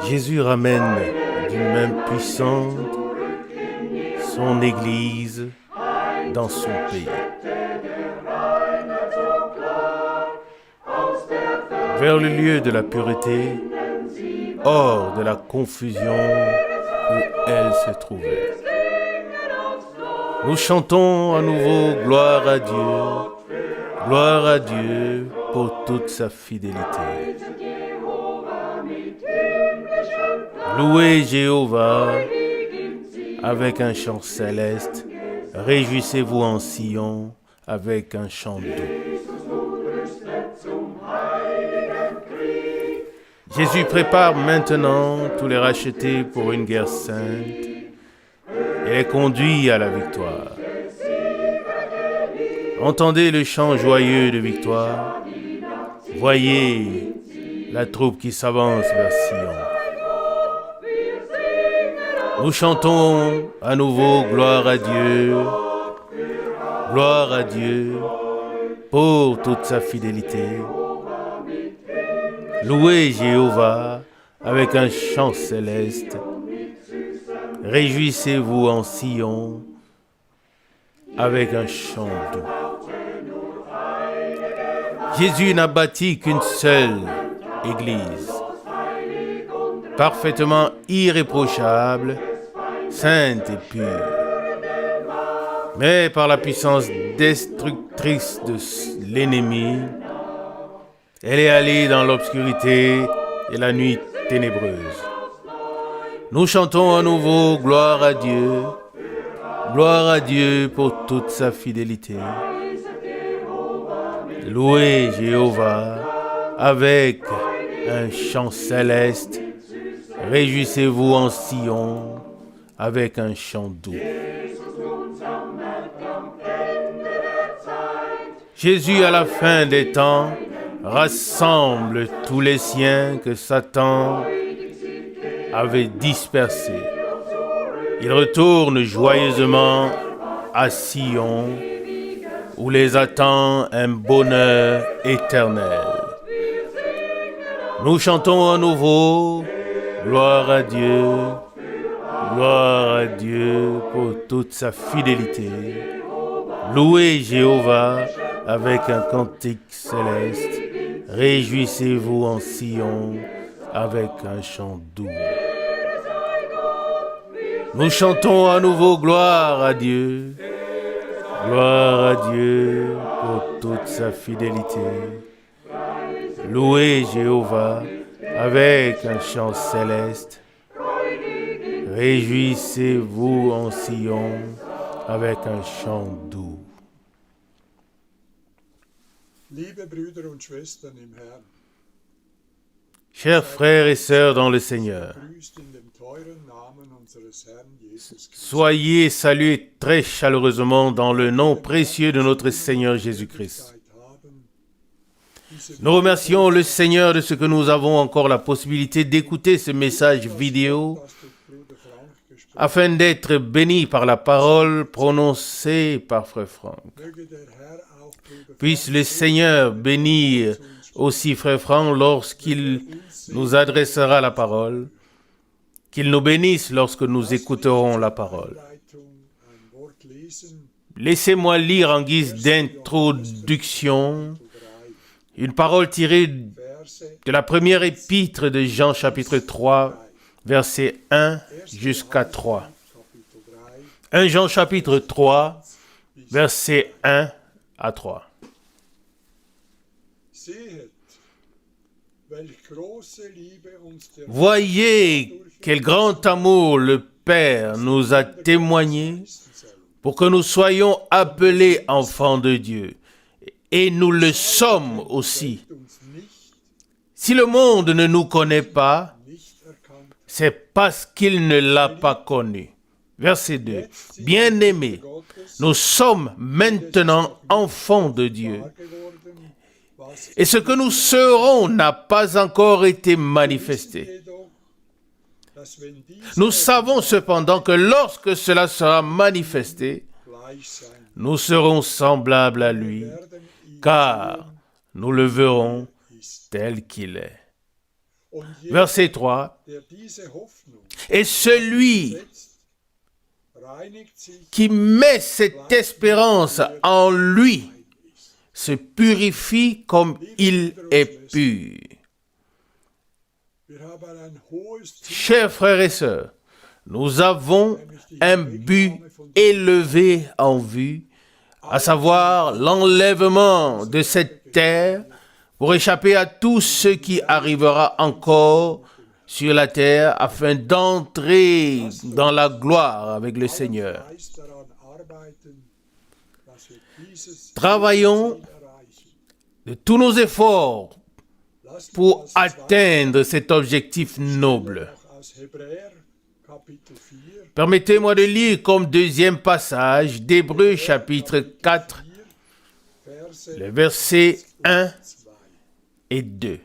Jésus ramène d'une main puissante son Église dans son pays. Vers le lieu de la pureté, hors de la confusion où elle se trouvait. Nous chantons à nouveau gloire à Dieu pour toute sa fidélité. Louez Jéhovah avec un chant céleste, réjouissez-vous en Sion avec un chant doux. Jésus prépare maintenant tous les rachetés pour une guerre sainte et les conduit à la victoire. Entendez le chant joyeux de victoire. Voyez la troupe qui s'avance vers Sion. Nous chantons à nouveau gloire à Dieu pour toute sa fidélité. Louez Jéhovah avec un chant céleste. Réjouissez-vous en Sion avec un chant doux. Jésus n'a bâti qu'une seule Église, parfaitement irréprochable, sainte et pure. Mais par la puissance destructrice de l'ennemi, elle est allée dans l'obscurité et la nuit ténébreuse. Nous chantons à nouveau gloire à Dieu pour toute sa fidélité. Louez Jéhovah avec un chant céleste. Réjouissez-vous en Sion avec un chant doux. Jésus, à la fin des temps, rassemble tous les siens que Satan avait dispersés. Il retourne joyeusement à Sion, où les attend un bonheur éternel. Nous chantons à nouveau gloire à Dieu pour toute sa fidélité. Louez Jéhovah avec un cantique céleste. Réjouissez-vous en Sion avec un chant doux. Nous chantons à nouveau gloire à Dieu pour toute sa fidélité. Louez Jéhovah avec un chant céleste. Réjouissez-vous en Sion avec un chant doux. Chers frères et sœurs dans le Seigneur, soyez salués très chaleureusement dans le nom précieux de notre Seigneur Jésus-Christ. Nous remercions le Seigneur de ce que nous avons encore la possibilité d'écouter ce message vidéo afin d'être bénis par la parole prononcée par Frère Franck. Puisse le Seigneur bénir aussi Frère Franck lorsqu'il nous adressera la parole, qu'il nous bénisse lorsque nous écouterons la parole. Laissez-moi lire en guise d'introduction une parole tirée de la première épître de Jean chapitre 3, versets 1 jusqu'à 3. 1 Jean chapitre 3, versets 1 à 3. Voyez quel grand amour le Père nous a témoigné pour que nous soyons appelés enfants de Dieu. Et nous le sommes aussi. Si le monde ne nous connaît pas, c'est parce qu'il ne l'a pas connu. Verset 2. Bien-aimés, nous sommes maintenant enfants de Dieu. Et ce que nous serons n'a pas encore été manifesté. Nous savons cependant que lorsque cela sera manifesté, nous serons semblables à lui, car nous le verrons tel qu'il est. Verset 3. Et celui qui met cette espérance en lui se purifie comme il est pur. Chers frères et sœurs, nous avons un but élevé en vue, à savoir l'enlèvement de cette terre pour échapper à tout ce qui arrivera encore sur la terre afin d'entrer dans la gloire avec le Seigneur. Travaillons de tous nos efforts pour atteindre cet objectif noble. Permettez-moi de lire comme deuxième passage d'Hébreux chapitre 4, les versets 1 et 2.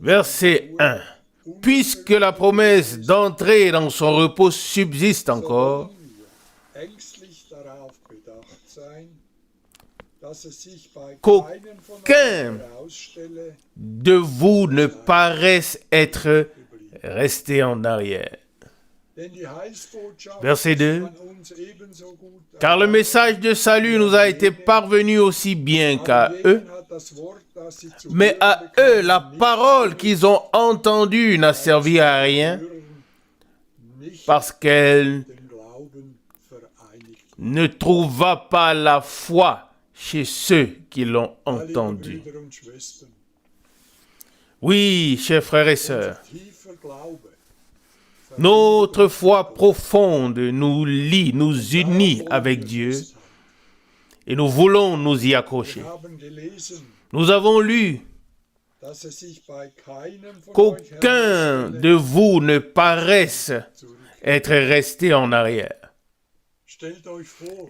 Verset 1. Puisque la promesse d'entrer dans son repos subsiste encore, qu'aucun de vous ne paraisse être resté en arrière. Verset 2. Car le message de salut nous a été parvenu aussi bien qu'à eux, mais à eux la parole qu'ils ont entendue n'a servi à rien parce qu'elle ne trouva pas la foi chez ceux qui l'ont entendue. Oui, chers frères et sœurs, notre foi profonde nous lie, nous unit avec Dieu et nous voulons nous y accrocher. Nous avons lu qu'aucun de vous ne paraisse être resté en arrière.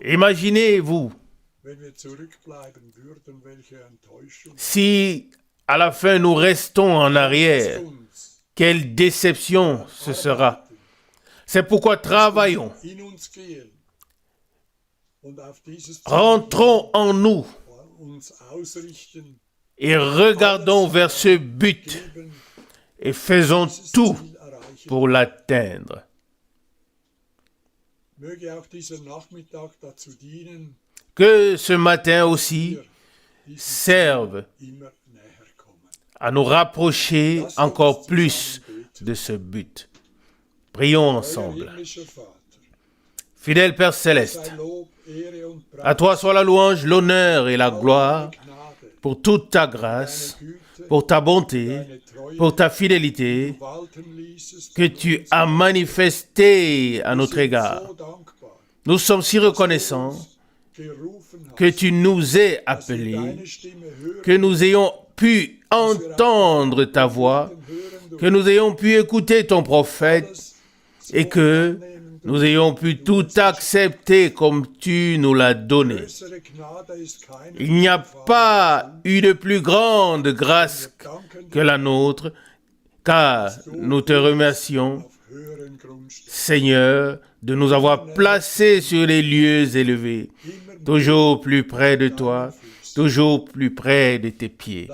Imaginez-vous si à la fin nous restons en arrière, quelle déception ce sera. C'est pourquoi travaillons. Rentrons en nous et regardons vers ce but et faisons tout pour l'atteindre. Que ce matin aussi serve à nous rapprocher encore plus de ce but. Prions ensemble. Fidèle Père Céleste, à toi soit la louange, l'honneur et la gloire pour toute ta grâce, pour ta bonté, pour ta fidélité que tu as manifestée à notre égard. Nous sommes si reconnaissants que tu nous aies appelés, que nous ayons pu entendre ta voix, que nous ayons pu écouter ton prophète et que nous ayons pu tout accepter comme tu nous l'as donné. Il n'y a pas une plus grande grâce que la nôtre, car nous te remercions, Seigneur, de nous avoir placés sur les lieux élevés, toujours plus près de toi, toujours plus près de tes pieds.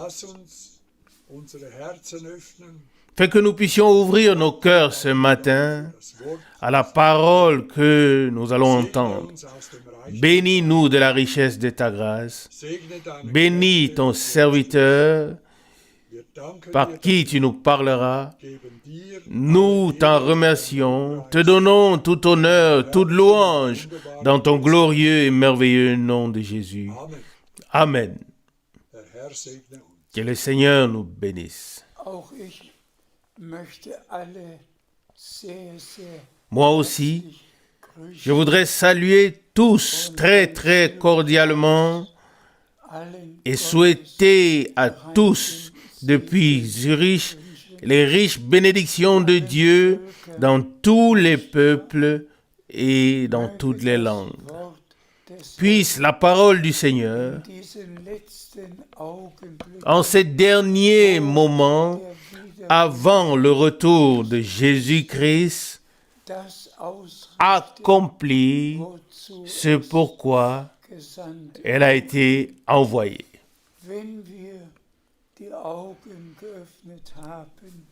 Fais que nous puissions ouvrir nos cœurs ce matin à la parole que nous allons entendre. Bénis-nous de la richesse de ta grâce. Bénis ton serviteur par qui tu nous parleras. Nous t'en remercions, te donnons tout honneur, toute louange dans ton glorieux et merveilleux nom de Jésus. Amen. Que le Seigneur nous bénisse. Moi aussi, je voudrais saluer tous très très cordialement et souhaiter à tous depuis Zurich les riches bénédictions de Dieu dans tous les peuples et dans toutes les langues. Puisse la parole du Seigneur, en ces derniers moments, avant le retour de Jésus-Christ, accomplir ce pourquoi elle a été envoyée.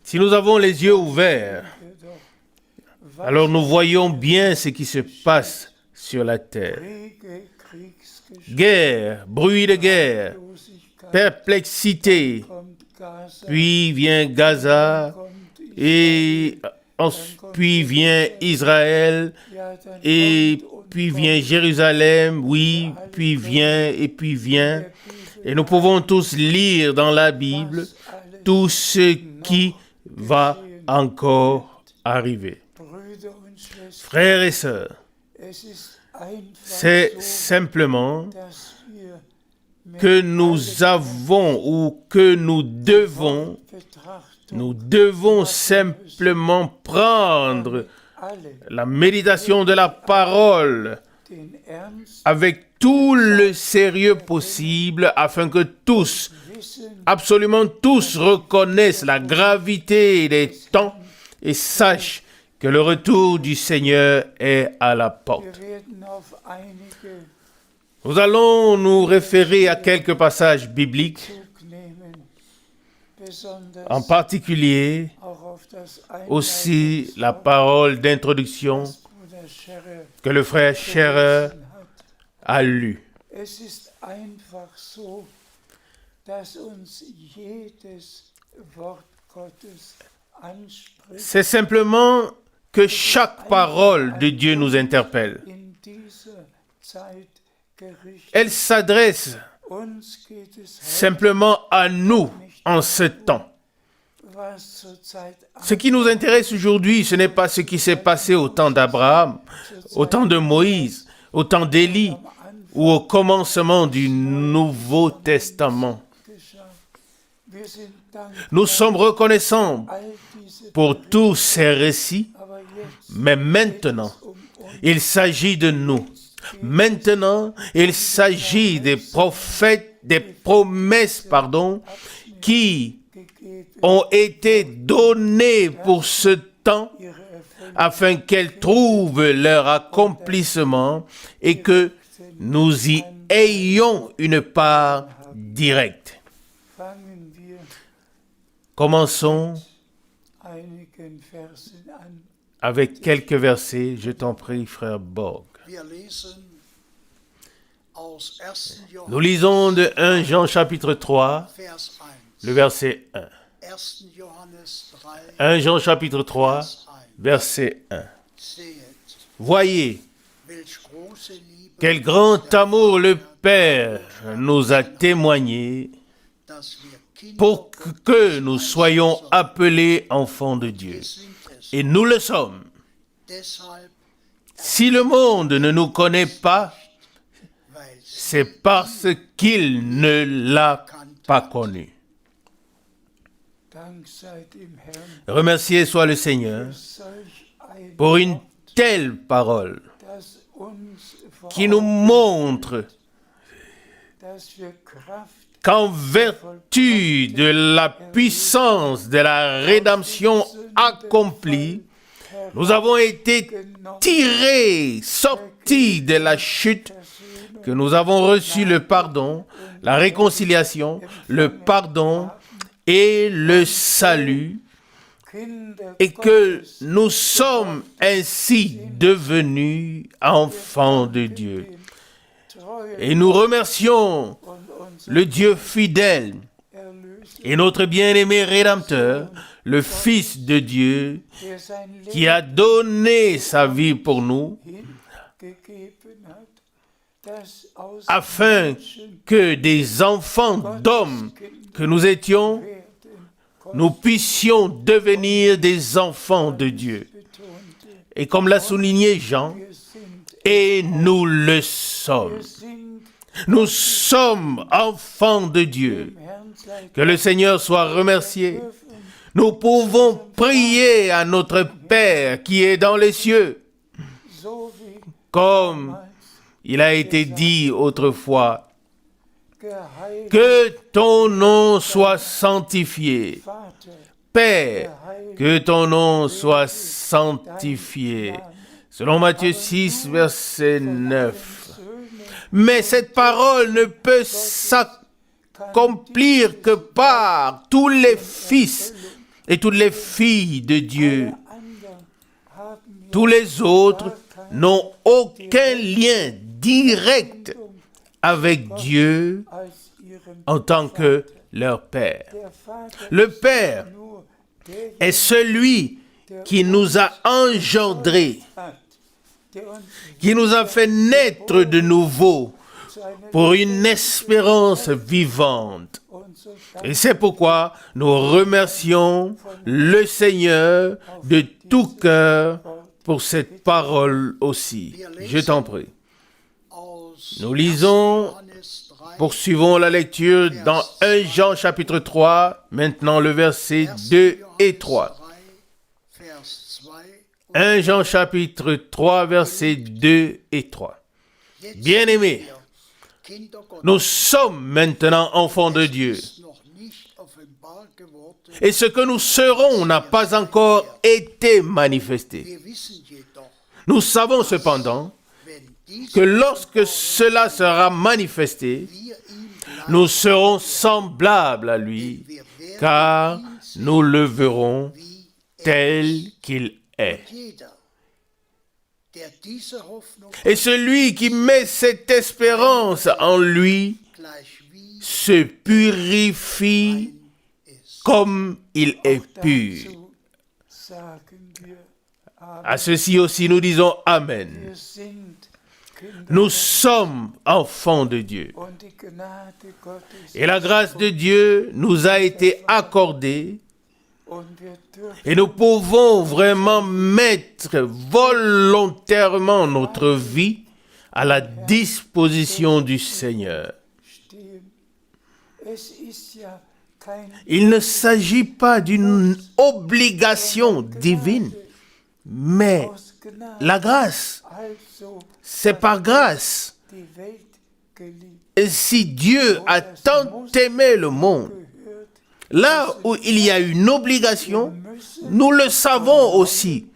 Si nous avons les yeux ouverts, alors nous voyons bien ce qui se passe sur la terre. Guerre, bruit de guerre, perplexité, puis vient Gaza, et puis vient Israël, et puis vient Jérusalem, oui, puis vient, et puis vient. Et nous pouvons tous lire dans la Bible tout ce qui va encore arriver. Frères et sœurs, c'est simplement que nous avons ou que nous devons simplement prendre la méditation de la parole avec tout le sérieux possible afin que tous, absolument tous, reconnaissent la gravité des temps et sachent que le retour du Seigneur est à la porte. Nous allons nous référer à quelques passages bibliques, en particulier aussi la parole d'introduction que le frère Scherer a lue. C'est simplement que chaque parole de Dieu nous interpelle. Elle s'adresse simplement à nous en ce temps. Ce qui nous intéresse aujourd'hui, ce n'est pas ce qui s'est passé au temps d'Abraham, au temps de Moïse, au temps d'Élie ou au commencement du Nouveau Testament. Nous sommes reconnaissants pour tous ces récits, mais maintenant, il s'agit de nous. Maintenant, il s'agit des prophètes, des promesses, qui ont été données pour ce temps afin qu'elles trouvent leur accomplissement et que nous y ayons une part directe. Commençons avec quelques versets. Je t'en prie, frère Borg. Nous lisons de 1 Jean chapitre 3, le verset 1. 1 Jean chapitre 3, verset 1. Voyez, quel grand amour le Père nous a témoigné pour que nous soyons appelés enfants de Dieu. Et nous le sommes. Si le monde ne nous connaît pas, c'est parce qu'il ne l'a pas connu. Remercié soit le Seigneur pour une telle parole qui nous montre qu'en vertu de la puissance de la rédemption accomplie, nous avons été tirés, sortis de la chute, que nous avons reçu le pardon, la réconciliation, le pardon et le salut, et que nous sommes ainsi devenus enfants de Dieu. Et nous remercions le Dieu fidèle et notre bien-aimé Rédempteur, le Fils de Dieu, qui a donné sa vie pour nous, afin que des enfants d'hommes que nous étions, nous puissions devenir des enfants de Dieu. Et comme l'a souligné Jean, et nous le sommes. Nous sommes enfants de Dieu. Que le Seigneur soit remercié. Nous pouvons prier à notre Père qui est dans les cieux, comme il a été dit autrefois, que ton nom soit sanctifié. Père, que ton nom soit sanctifié. Selon Matthieu 6, verset 9. Mais cette parole ne peut s'accomplir que par tous les fils et toutes les filles de Dieu. Tous les autres n'ont aucun lien direct avec Dieu en tant que leur Père. Le Père est celui qui nous a engendrés, qui nous a fait naître de nouveau pour une espérance vivante. Et c'est pourquoi nous remercions le Seigneur de tout cœur pour cette parole aussi. Je t'en prie. Nous lisons, poursuivons la lecture dans 1 Jean chapitre 3, maintenant le verset 2 et 3. 1 Jean chapitre 3, versets 2 et 3. Bien-aimés, nous sommes maintenant enfants de Dieu. Et ce que nous serons n'a pas encore été manifesté. Nous savons cependant que lorsque cela sera manifesté, nous serons semblables à lui, car nous le verrons tel qu'il est. Et celui qui met cette espérance en lui se purifie comme il est pur. À ceci aussi nous disons Amen. Nous sommes enfants de Dieu. Et la grâce de Dieu nous a été accordée. Et nous pouvons vraiment mettre volontairement notre vie à la disposition du Seigneur. Il ne s'agit pas d'une obligation divine, mais la grâce, c'est par grâce. Et si Dieu a tant aimé le monde, là où il y a une obligation, nous le savons aussi.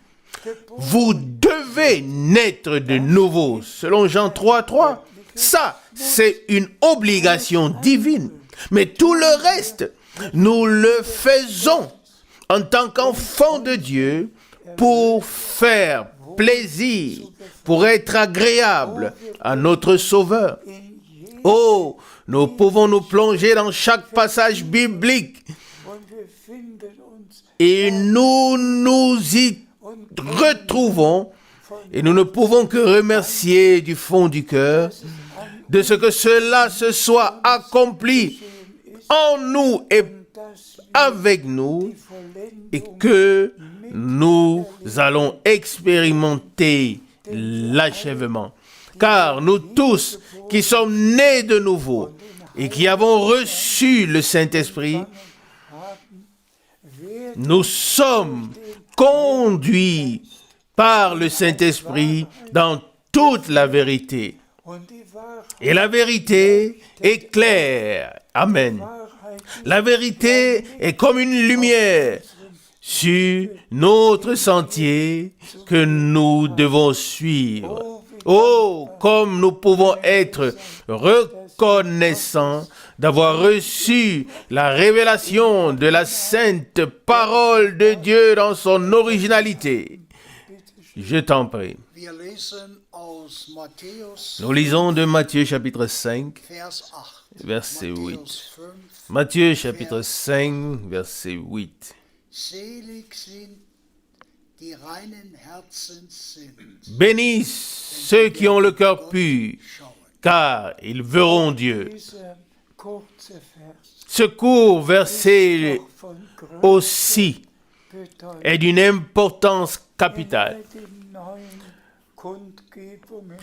Vous devez naître de nouveau, selon Jean 3, 3. Ça, c'est une obligation divine. Mais tout le reste, nous le faisons en tant qu'enfants de Dieu pour faire plaisir, pour être agréable à notre Sauveur. Oh, nous pouvons nous plonger dans chaque passage biblique et nous nous y retrouvons et nous ne pouvons que remercier du fond du cœur de ce que cela se soit accompli en nous et avec nous et que nous allons expérimenter l'achèvement. Car nous tous qui sommes nés de nouveau et qui avons reçu le Saint-Esprit, nous sommes conduits par le Saint-Esprit dans toute la vérité. Et la vérité est claire. Amen. La vérité est comme une lumière sur notre sentier que nous devons suivre. Oh, comme nous pouvons être reconnaissants d'avoir reçu la révélation de la sainte parole de Dieu dans son originalité. Je t'en prie. Nous lisons de Matthieu chapitre 5, verset 8. Matthieu chapitre 5, verset 8. Bénissent ceux qui ont le cœur pur, car ils verront Dieu. Ce court verset aussi est d'une importance capitale.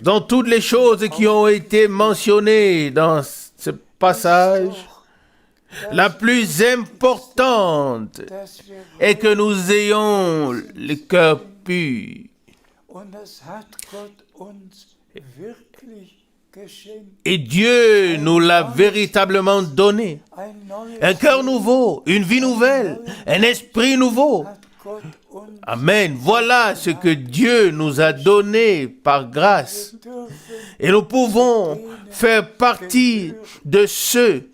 Dans toutes les choses qui ont été mentionnées dans ce passage, la plus importante est que nous ayons le cœur pur. Et Dieu nous l'a véritablement donné. Un cœur nouveau, une vie nouvelle, un esprit nouveau. Amen. Voilà ce que Dieu nous a donné par grâce. Et nous pouvons faire partie de ceux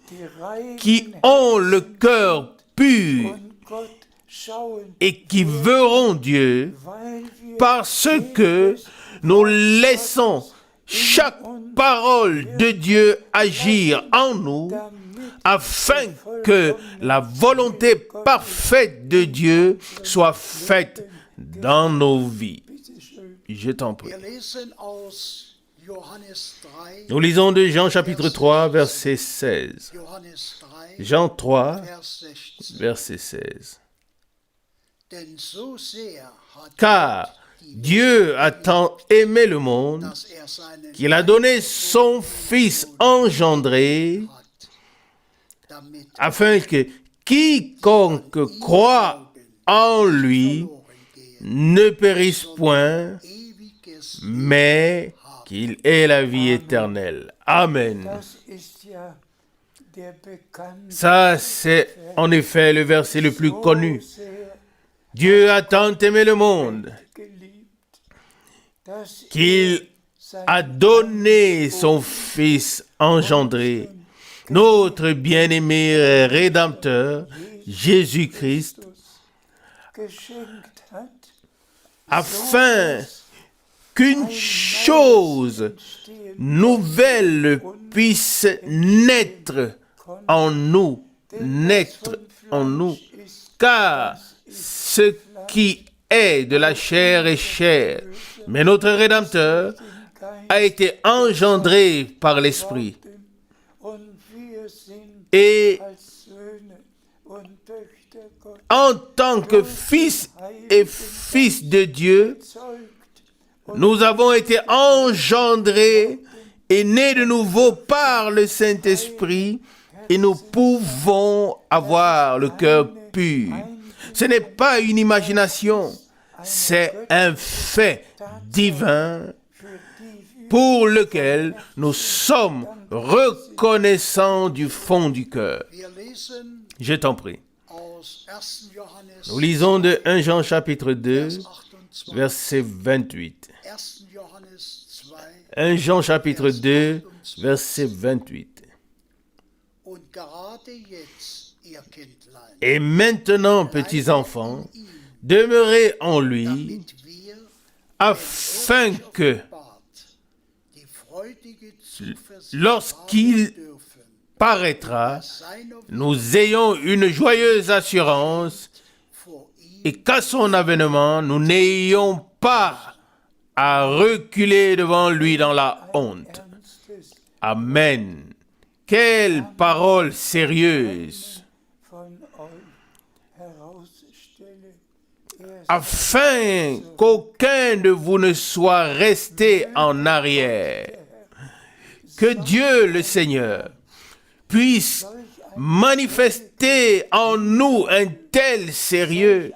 qui ont le cœur pur et qui verront Dieu parce que nous laissons chaque parole de Dieu agir en nous afin que la volonté parfaite de Dieu soit faite dans nos vies. Je t'en prie. Nous lisons de Jean chapitre 3, verset 16. Jean 3, verset 16. Car Dieu a tant aimé le monde qu'il a donné son Fils engendré afin que quiconque croit en lui ne périsse point, mais qu'il ait la vie éternelle. Amen. Ça, c'est en effet le verset le plus connu. Dieu a tant aimé le monde qu'il a donné son Fils engendré, notre bien-aimé Rédempteur, Jésus-Christ, afin qu'une chose nouvelle puisse naître en nous, car ce qui est de la chair est chair, mais notre Rédempteur a été engendré par l'Esprit. Et en tant que fils et fils de Dieu, nous avons été engendrés et nés de nouveau par le Saint-Esprit et nous pouvons avoir le cœur pur. Ce n'est pas une imagination, c'est un fait divin pour lequel nous sommes reconnaissants du fond du cœur. Je t'en prie. Nous lisons de 1 Jean chapitre 2, verset 28. 1 Jean chapitre 2, verset 28. Et maintenant, petits enfants, demeurez en lui, afin que, lorsqu'il paraîtra, nous ayons une joyeuse assurance et qu'à son avènement, nous n'ayons pas à reculer devant lui dans la honte. Amen. Quelle parole sérieuse. Afin qu'aucun de vous ne soit resté en arrière. Que Dieu le Seigneur puisse manifester en nous un tel sérieux,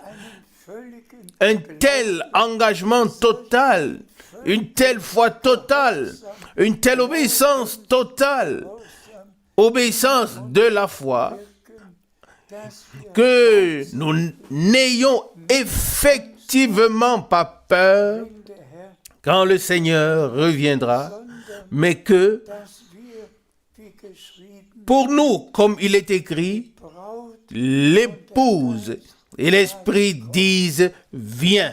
un tel engagement total, une telle foi totale, une telle obéissance totale, obéissance de la foi, que nous n'ayons effectivement pas peur quand le Seigneur reviendra, mais que pour nous, comme il est écrit, l'épouse et l'esprit disent « Viens ».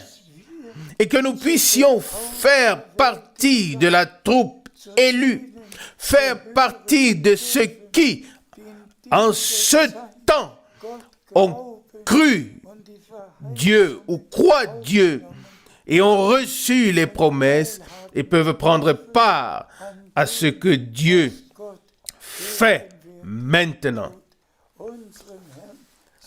Et que nous puissions faire partie de la troupe élue, faire partie de ceux qui, en ce temps, ont cru Dieu ou croient Dieu et ont reçu les promesses et peuvent prendre part à ce que Dieu fait maintenant.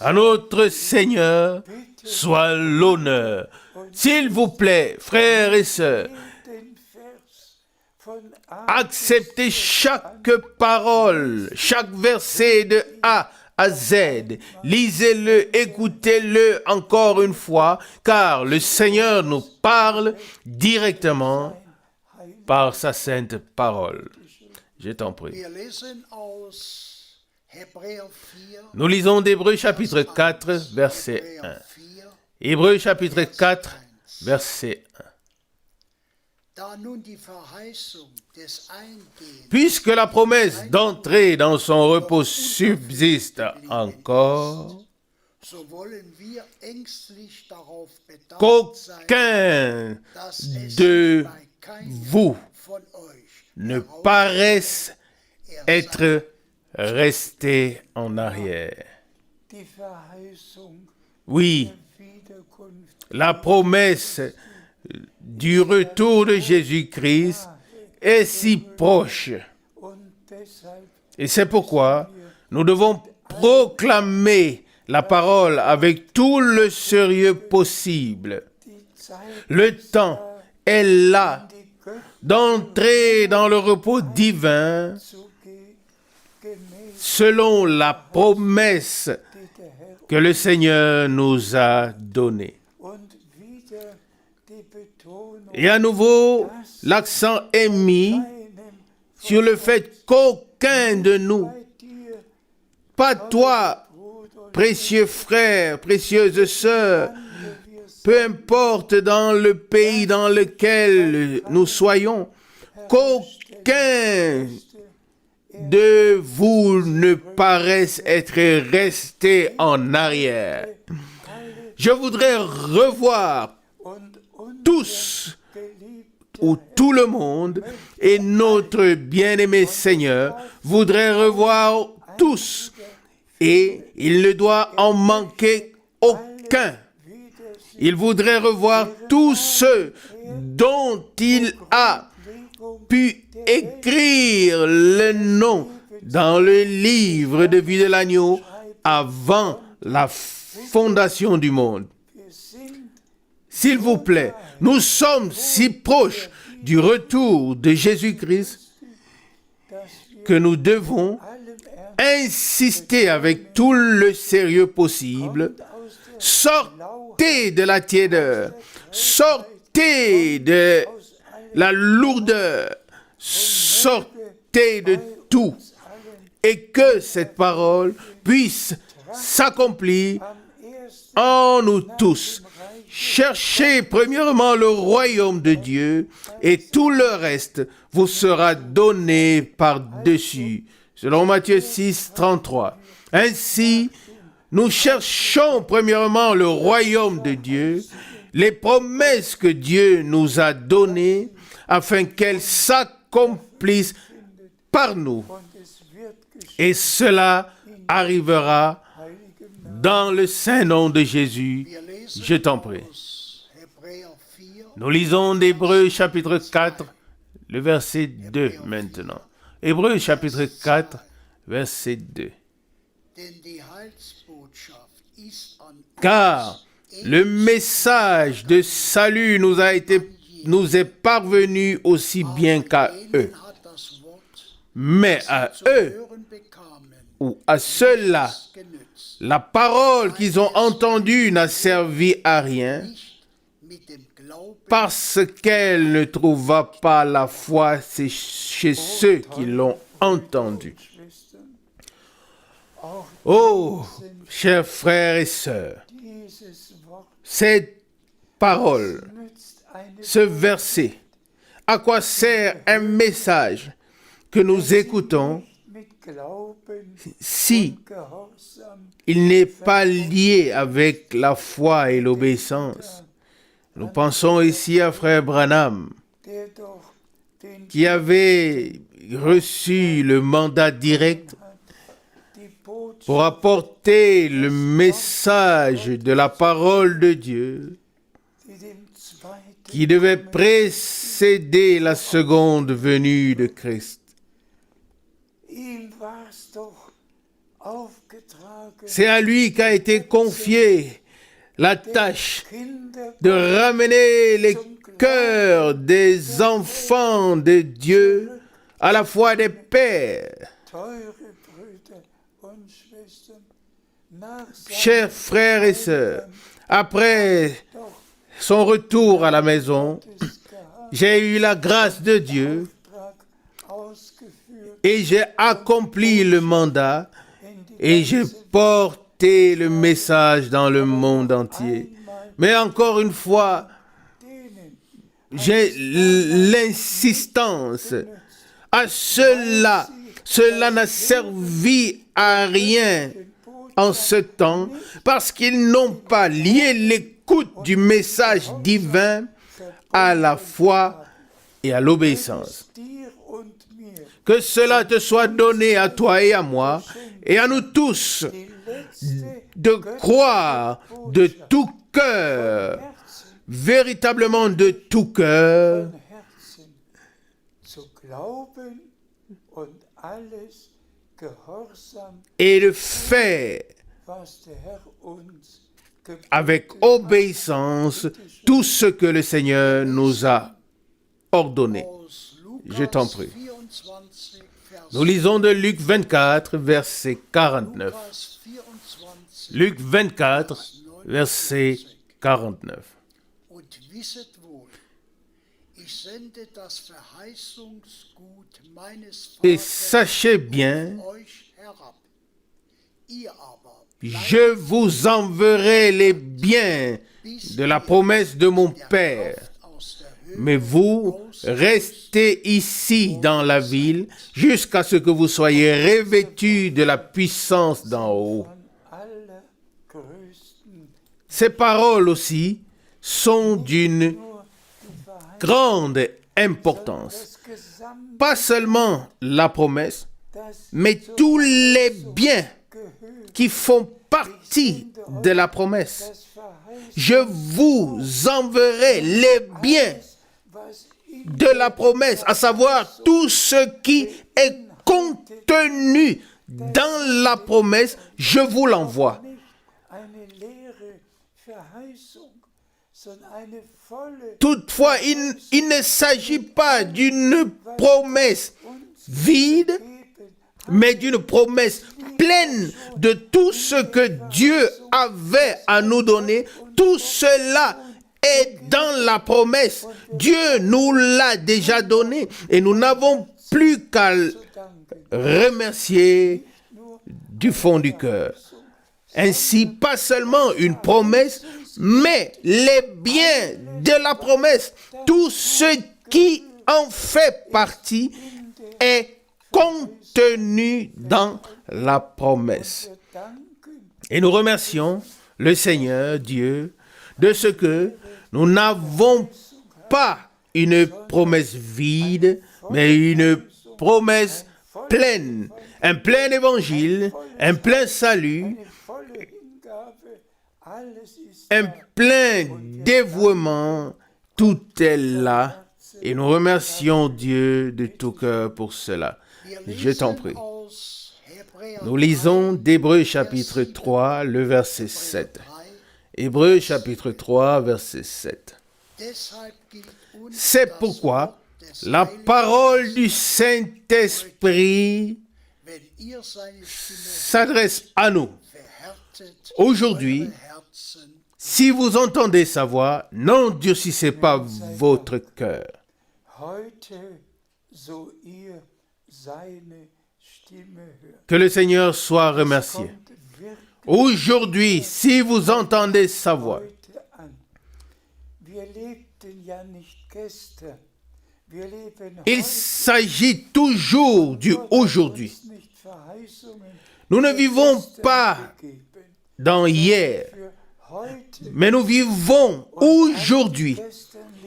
À notre Seigneur soit l'honneur. S'il vous plaît, frères et sœurs, acceptez chaque parole, chaque verset de A à Z. Lisez-le, écoutez-le encore une fois, car le Seigneur nous parle directement par sa sainte parole. Je t'en prie. Nous lisons d'Hébreux chapitre 4, verset 1. Hébreux chapitre 4, verset 1. Puisque la promesse d'entrer dans son repos subsiste encore, qu'aucun de vous ne paraisse être resté en arrière. Oui, la promesse du retour de Jésus-Christ est si proche. Et c'est pourquoi nous devons proclamer la parole avec tout le sérieux possible. Le temps est là d'entrer dans le repos divin selon la promesse que le Seigneur nous a donnée. Et à nouveau, l'accent est mis sur le fait qu'aucun de nous, pas toi, précieux frère, précieuse sœur, peu importe dans le pays dans lequel nous soyons, qu'aucun de vous ne paraisse être resté en arrière. Je voudrais revoir tous ou tout le monde et notre bien-aimé Seigneur voudrait revoir tous et il ne doit en manquer aucun. Il voudrait revoir tous ceux dont il a pu écrire le nom dans le livre de vie de l'agneau avant la fondation du monde. S'il vous plaît, nous sommes si proches du retour de Jésus-Christ que nous devons insister avec tout le sérieux possible. Sortez de la tiédeur, sortez de la lourdeur, sortez de tout, et que cette parole puisse s'accomplir en nous tous. Cherchez premièrement le royaume de Dieu et tout le reste vous sera donné par-dessus. Selon Matthieu 6, 33. Ainsi, nous cherchons premièrement le royaume de Dieu, les promesses que Dieu nous a données afin qu'elles s'accomplissent par nous. Et cela arrivera dans le saint nom de Jésus. Je t'en prie. Nous lisons d'Hébreux chapitre 4, le verset 2 maintenant. Hébreux chapitre 4, verset 2. Car le message de salut nous est parvenu aussi bien qu'à eux. Mais à eux, ou à ceux-là, la parole qu'ils ont entendue n'a servi à rien parce qu'elle ne trouva pas la foi chez ceux qui l'ont entendue. Oh, chers frères et sœurs, cette parole, ce verset, à quoi sert un message que nous écoutons si il n'est pas lié avec la foi et l'obéissance? Nous pensons ici à frère Branham, qui avait reçu le mandat direct pour apporter le message de la parole de Dieu qui devait précéder la seconde venue de Christ. C'est à lui qu'a été confiée la tâche de ramener les cœurs des enfants de Dieu à la foi des pères. Chers frères et sœurs, après son retour à la maison, j'ai eu la grâce de Dieu et j'ai accompli le mandat et j'ai porté le message dans le monde entier. Mais encore une fois, j'ai l'insistance à cela. Cela n'a servi à rien en ce temps parce qu'ils n'ont pas lié l'écoute du message divin à la foi et à l'obéissance. Que cela te soit donné à toi et à moi et à nous tous de croire de tout cœur, véritablement de tout cœur, et de faire avec obéissance tout ce que le Seigneur nous a ordonné. Je t'en prie. Nous lisons de Luc 24, verset 49. Luc 24, verset 49. Et sachez bien, je vous enverrai les biens de la promesse de mon Père. Mais vous, restez ici dans la ville jusqu'à ce que vous soyez revêtus de la puissance d'en haut. Ces paroles aussi sont d'une grande importance. Pas seulement la promesse, mais tous les biens qui font partie de la promesse. Je vous enverrai les biens de la promesse, à savoir tout ce qui est contenu dans la promesse, je vous l'envoie. Toutefois, il ne s'agit pas d'une promesse vide, mais d'une promesse pleine de tout ce que Dieu avait à nous donner. Tout cela est dans la promesse. Dieu nous l'a déjà donné et nous n'avons plus qu'à remercier du fond du cœur. Ainsi, pas seulement une promesse, mais les biens de la promesse, tout ce qui en fait partie est contenu dans la promesse. Et nous remercions le Seigneur Dieu de ce que nous n'avons pas une promesse vide, mais une promesse pleine, un plein évangile, un plein salut, un plein dévouement, tout est là. Et nous remercions Dieu de tout cœur pour cela. Je t'en prie. Nous lisons d'Hébreux chapitre 3, le verset 7. Hébreux chapitre 3, verset 7. C'est pourquoi la parole du Saint-Esprit s'adresse à nous. Aujourd'hui, si vous entendez sa voix, n'endurcissez pas votre cœur. Que le Seigneur soit remercié. Aujourd'hui, si vous entendez sa voix, il s'agit toujours du aujourd'hui. Nous ne vivons pas dans hier, mais nous vivons aujourd'hui.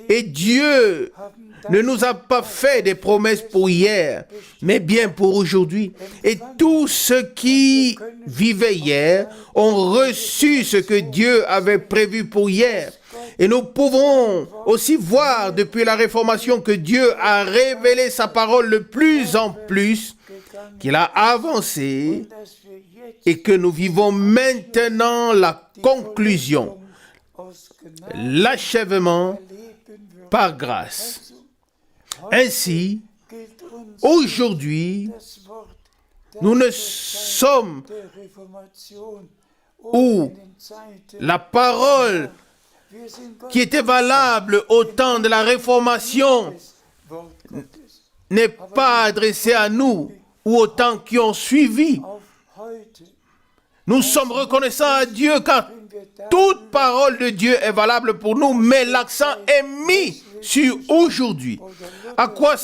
Et Dieu ne nous a pas fait des promesses pour hier, mais bien pour aujourd'hui. Et tous ceux qui vivaient hier ont reçu ce que Dieu avait prévu pour hier. Et nous pouvons aussi voir depuis la Réformation que Dieu a révélé sa parole de plus en plus, qu'il a avancé et que nous vivons maintenant la conclusion, l'achèvement par grâce. Ainsi, aujourd'hui, nous ne sommes où la parole qui était valable au temps de la Réformation n'est pas adressé à nous ou aux temps qui ont suivi. Nous sommes reconnaissants à Dieu car toute parole de Dieu est valable pour nous, mais l'accent est mis sur aujourd'hui. À quoi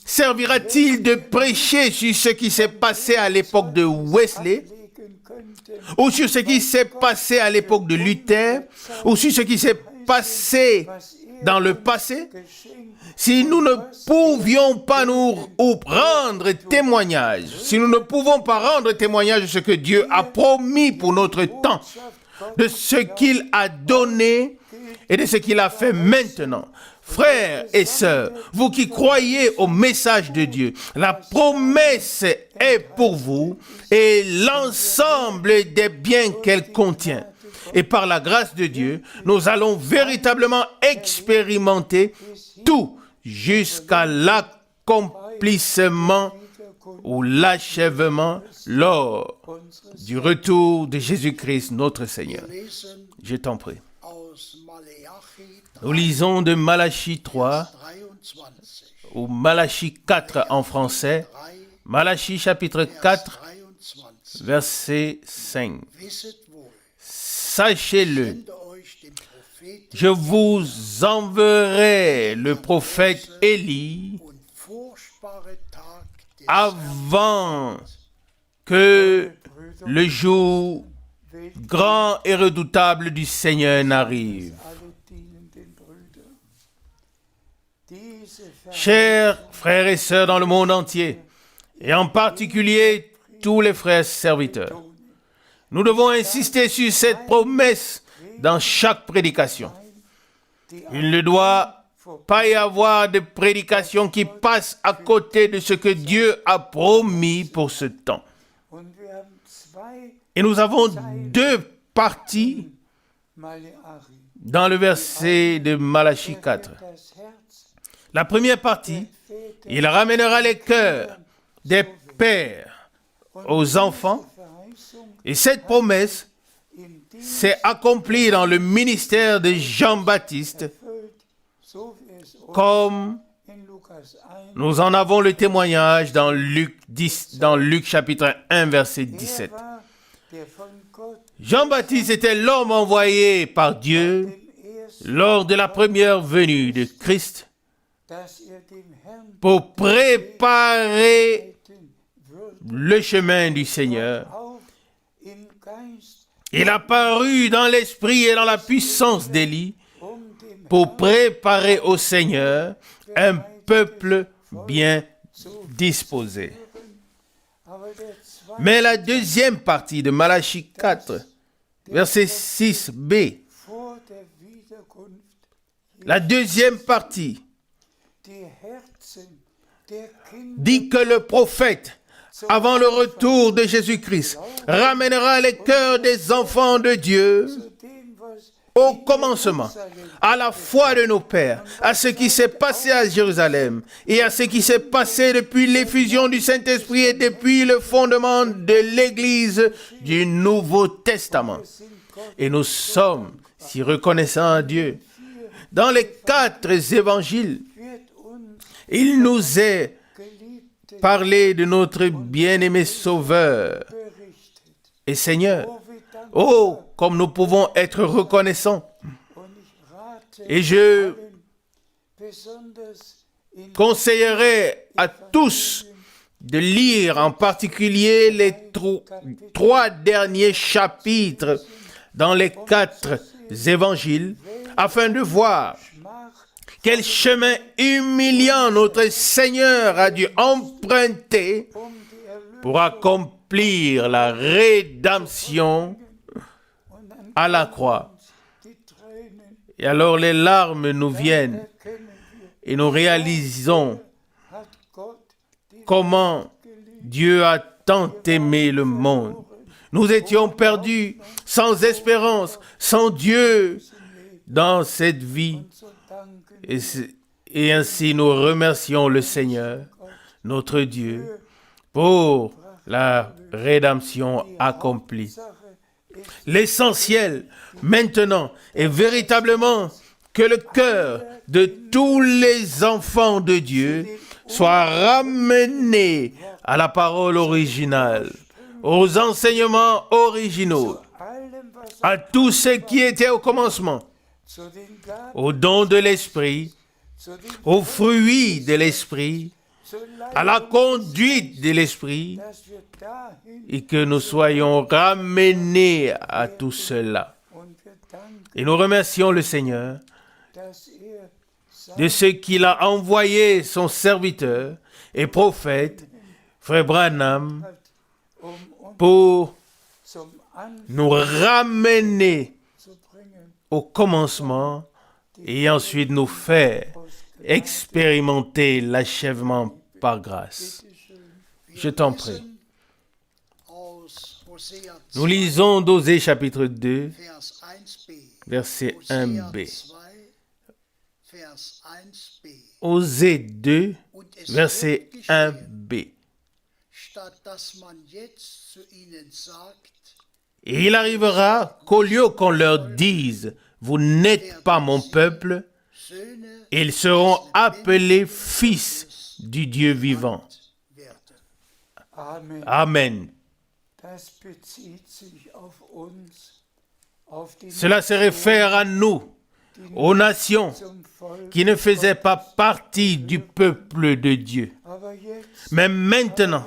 servira-t-il de prêcher sur ce qui s'est passé à l'époque de Wesley, ou sur ce qui s'est passé à l'époque de Luther, ou sur ce qui s'est passé dans le passé, si nous ne pouvions pas nous rendre témoignage, si nous ne pouvons pas rendre témoignage de ce que Dieu a promis pour notre temps, de ce qu'il a donné et de ce qu'il a fait maintenant. Frères et sœurs, vous qui croyez au message de Dieu, la promesse est pour vous et l'ensemble des biens qu'elle contient. Et par la grâce de Dieu, nous allons véritablement expérimenter tout jusqu'à l'accomplissement ou l'achèvement lors du retour de Jésus-Christ notre Seigneur. Je t'en prie. Nous lisons de Malachie 3 ou Malachie 4 en français. Malachie chapitre 4, verset 5. Sachez-le, je vous enverrai le prophète Élie avant que le jour grand et redoutable du Seigneur n'arrive. Chers frères et sœurs dans le monde entier, et en particulier tous les frères serviteurs, nous devons insister sur cette promesse dans chaque prédication. Il ne doit pas y avoir de prédication qui passe à côté de ce que Dieu a promis pour ce temps. Et nous avons deux parties dans le verset de Malachie 4. La première partie, il ramènera les cœurs des pères aux enfants. Et cette promesse s'est accomplie dans le ministère de Jean-Baptiste, comme nous en avons le témoignage dans Luc chapitre 1, verset 17. Jean-Baptiste était l'homme envoyé par Dieu lors de la première venue de Christ pour préparer le chemin du Seigneur. Il a paru dans l'esprit et dans la puissance d'Élie pour préparer au Seigneur un peuple bien disposé. Mais la deuxième partie de Malachie 4, verset 6b, la deuxième partie dit que le prophète, avant le retour de Jésus-Christ, ramènera les cœurs des enfants de Dieu au commencement, à la foi de nos pères, à ce qui s'est passé à Jérusalem et à ce qui s'est passé depuis l'effusion du Saint-Esprit et depuis le fondement de l'Église du Nouveau Testament. Et nous sommes si reconnaissants à Dieu. Dans les 4 évangiles, il nous est parlé de notre bien-aimé Sauveur et Seigneur. Oh, comme nous pouvons être reconnaissants. Et je conseillerais à tous de lire en particulier les 3 derniers chapitres dans les 4 évangiles afin de voir quel chemin humiliant notre Seigneur a dû emprunter pour accomplir la rédemption à la croix. Et alors les larmes nous viennent et nous réalisons comment Dieu a tant aimé le monde. Nous étions perdus, sans espérance, sans Dieu dans cette vie. Et ainsi nous remercions le Seigneur, notre Dieu, pour la rédemption accomplie. L'essentiel maintenant est véritablement que le cœur de tous les enfants de Dieu soit ramené à la parole originale, aux enseignements originaux, à tout ce qui était au commencement, au don de l'Esprit, aux fruits de l'Esprit, à la conduite de l'Esprit, et que nous soyons ramenés à tout cela. Et nous remercions le Seigneur de ce qu'il a envoyé son serviteur et prophète, Frère Branham, pour nous ramener au commencement et ensuite nous faire expérimenter l'achèvement par grâce. Je t'en prie. Nous lisons d'Osée chapitre 2, verset 1b. Osée 2, verset 1b. Et il arrivera qu'au lieu qu'on leur dise « Vous n'êtes pas mon peuple », ils seront appelés fils du Dieu vivant. Amen. Cela se réfère à nous, aux nations qui ne faisaient pas partie du peuple de Dieu. Mais maintenant,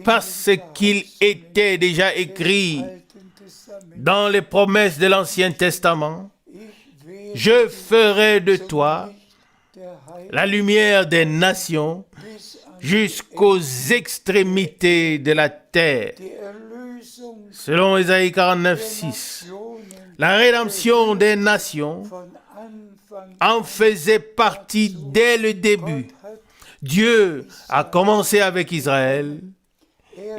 parce qu'il était déjà écrit dans les promesses de l'Ancien Testament, je ferai de toi la lumière des nations jusqu'aux extrémités de la terre. Selon Ésaïe 49, 6, la rédemption des nations en faisait partie dès le début. Dieu a commencé avec Israël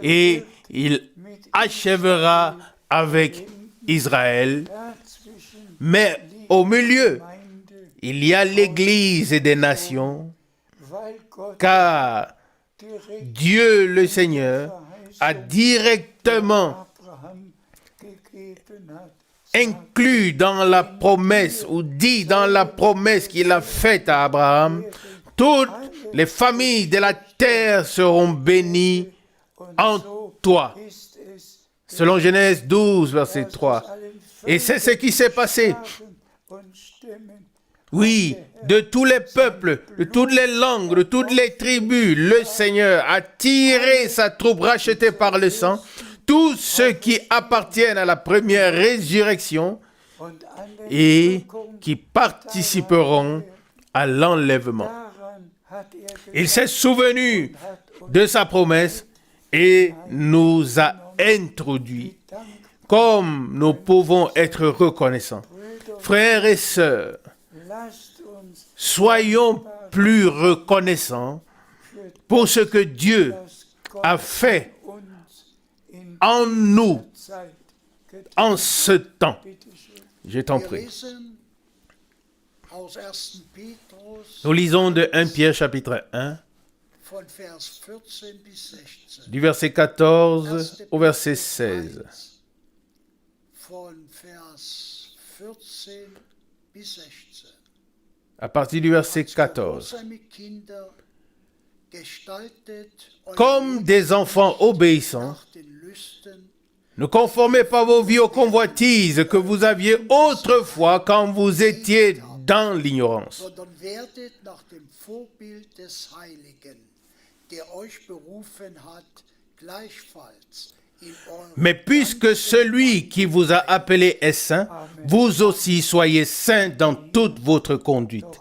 et il achèvera avec Israël. Mais au milieu, il y a l'Église des nations, car Dieu le Seigneur a directement inclus dans la promesse, ou dit dans la promesse qu'il a faite à Abraham, toutes les familles de la terre seront bénies en toi. Selon Genèse 12, verset 3. Et c'est ce qui s'est passé. Oui, de tous les peuples, de toutes les langues, de toutes les tribus, le Seigneur a tiré sa troupe rachetée par le sang, tous ceux qui appartiennent à la première résurrection et qui participeront à l'enlèvement. Il s'est souvenu de sa promesse et nous a introduits. Comme nous pouvons être reconnaissants. Frères et sœurs, soyons plus reconnaissants pour ce que Dieu a fait en nous, en ce temps. Je t'en prie. Nous lisons de 1 Pierre chapitre 1, du verset 14 au verset 16. À partir du verset 14. Comme des enfants obéissants, ne conformez pas vos vies aux convoitises que vous aviez autrefois quand vous étiez dans l'ignorance. Mais puisque celui qui vous a appelé est saint, vous aussi soyez saints dans toute votre conduite.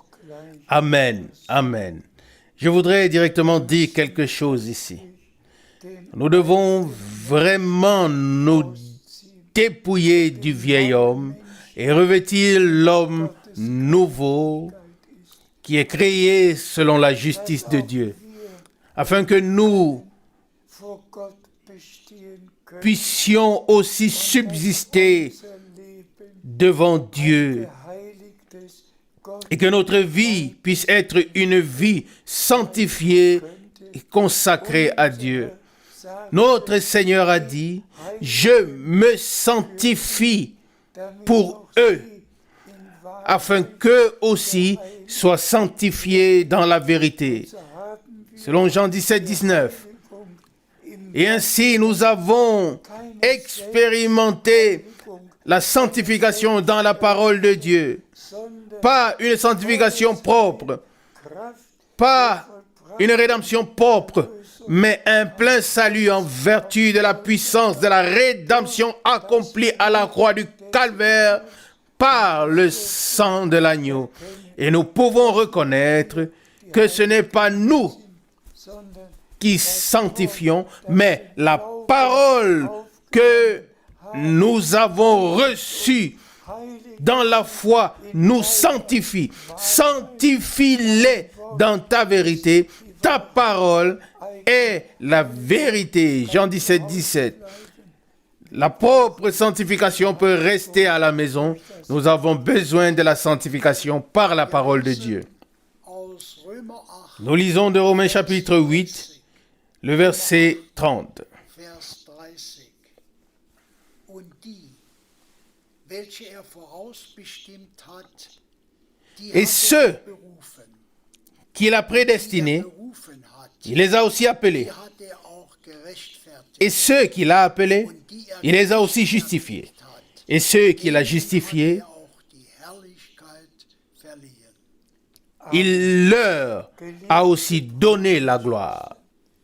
Amen. Amen. Je voudrais directement dire quelque chose ici. Nous devons vraiment nous dépouiller du vieil homme et revêtir l'homme nouveau qui est créé selon la justice de Dieu, afin que nous puissions aussi subsister devant Dieu et que notre vie puisse être une vie sanctifiée consacrés à Dieu. Notre Seigneur a dit, je me sanctifie pour eux, afin qu'eux aussi soient sanctifiés dans la vérité. Selon Jean 17, 19. Et ainsi, nous avons expérimenté la sanctification dans la parole de Dieu. Pas une sanctification propre, pas une rédemption propre, mais un plein salut en vertu de la puissance de la rédemption accomplie à la croix du Calvaire par le sang de l'agneau. Et nous pouvons reconnaître que ce n'est pas nous qui sanctifions, mais la parole que nous avons reçue dans la foi nous sanctifie. Sanctifie-les dans ta vérité. Ta parole est la vérité. Jean 17, 17. La propre sanctification peut rester à la maison. Nous avons besoin de la sanctification par la parole de Dieu. Nous lisons de Romains chapitre 8, le verset 30. Et ceux qu'il a prédestinés, il les a aussi appelés. Et ceux qu'il a appelés, il les a aussi justifiés. Et ceux qu'il a justifiés, il leur a aussi donné la gloire.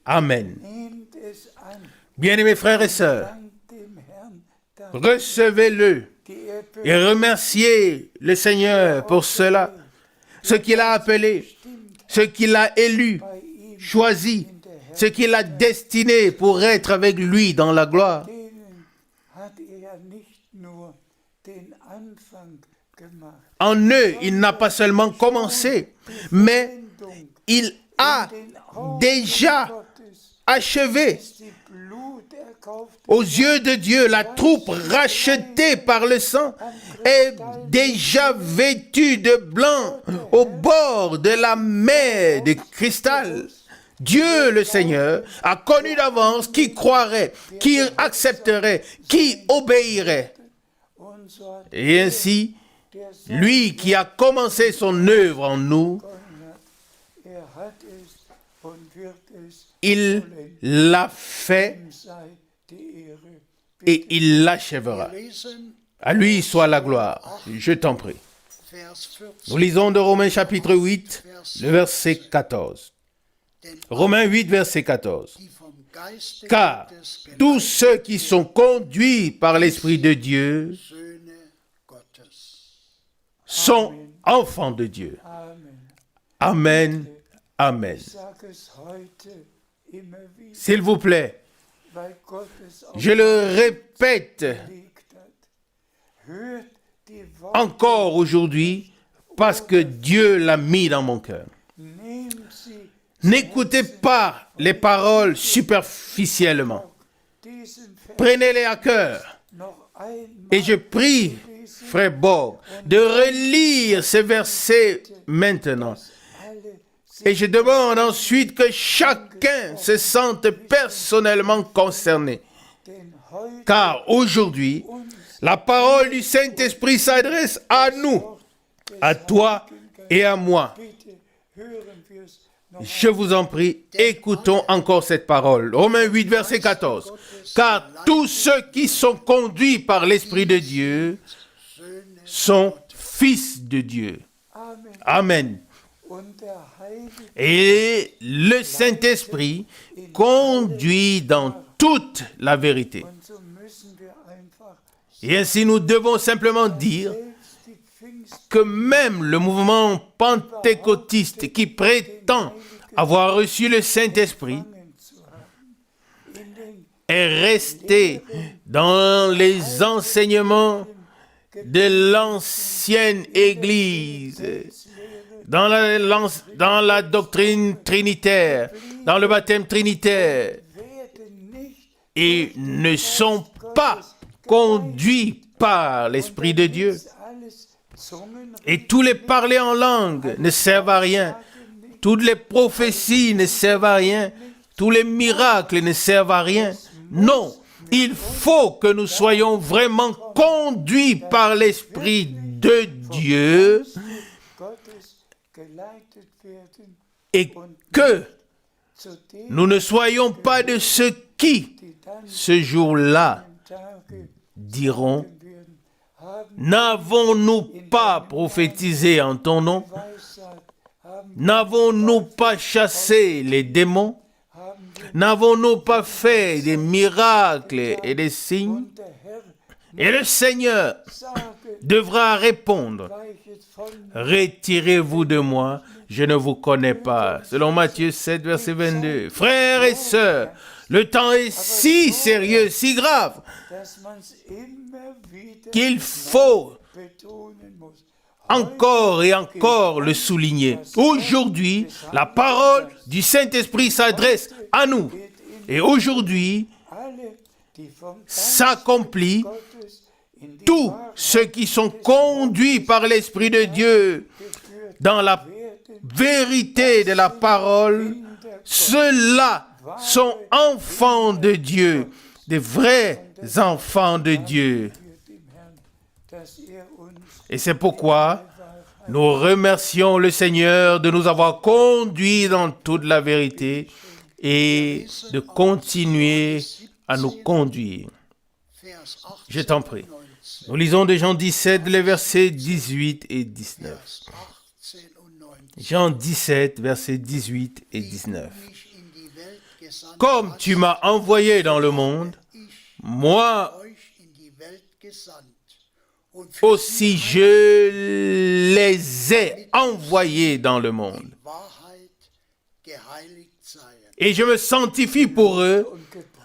Amen. Bien-aimés frères et sœurs, recevez-le et remerciez le Seigneur pour cela. Ce qu'il a appelé, ce qu'il a élu, choisi, ce qu'il a destiné pour être avec lui dans la gloire. En eux, il n'a pas seulement commencé, mais il a déjà achevé. Aux yeux de Dieu, la troupe rachetée par le sang est déjà vêtue de blanc au bord de la mer de cristal. Dieu, le Seigneur, a connu d'avance qui croirait, qui accepterait, qui obéirait. Et ainsi, lui qui a commencé son œuvre en nous, il l'a fait et il l'achèvera. À lui soit la gloire. Je t'en prie. Nous lisons de Romains chapitre 8, le verset 14. Romains 8, verset 14. Car tous ceux qui sont conduits par l'Esprit de Dieu sont enfants de Dieu. Amen. Amen. S'il vous plaît, je le répète encore aujourd'hui parce que Dieu l'a mis dans mon cœur. N'écoutez pas les paroles superficiellement. Prenez-les à cœur. Et je prie, frère Borg, de relire ces versets maintenant. Et je demande ensuite que chacun se sente personnellement concerné. Car aujourd'hui, la parole du Saint-Esprit s'adresse à nous, à toi et à moi. Je vous en prie, écoutons encore cette parole. Romains 8, verset 14. Car tous ceux qui sont conduits par l'Esprit de Dieu sont fils de Dieu. Amen. Et le Saint-Esprit conduit dans toute la vérité. Et ainsi nous devons simplement dire que même le mouvement pentecôtiste qui prétend avoir reçu le Saint-Esprit est resté dans les enseignements de l'ancienne Église, dans la doctrine trinitaire, dans le baptême trinitaire, et ne sont pas conduits par l'Esprit de Dieu. Et tous les parler en langue ne servent à rien, toutes les prophéties ne servent à rien, tous les miracles ne servent à rien. Non, il faut que nous soyons vraiment conduits par l'Esprit de Dieu et que nous ne soyons pas de ceux qui, ce jour-là, diront: n'avons-nous pas prophétisé en ton nom? N'avons-nous pas chassé les démons? N'avons-nous pas fait des miracles et des signes? Et le Seigneur devra répondre: retirez-vous de moi, je ne vous connais pas. Selon Matthieu 7, verset 22. Frères et sœurs, le temps est si sérieux, si grave, qu'il faut encore et encore le souligner. Aujourd'hui, la parole du Saint-Esprit s'adresse à nous. Et aujourd'hui, s'accomplit tous ceux qui sont conduits par l'Esprit de Dieu dans la vérité de la parole. Ceux-là sont enfants de Dieu, des vrais enfants de Dieu. Et c'est pourquoi nous remercions le Seigneur de nous avoir conduits dans toute la vérité et de continuer à nous conduire. Je t'en prie. Nous lisons de Jean 17, les versets 18 et 19. Jean 17, versets 18 et 19. Comme tu m'as envoyé dans le monde, moi aussi je les ai envoyés dans le monde. Et je me sanctifie pour eux,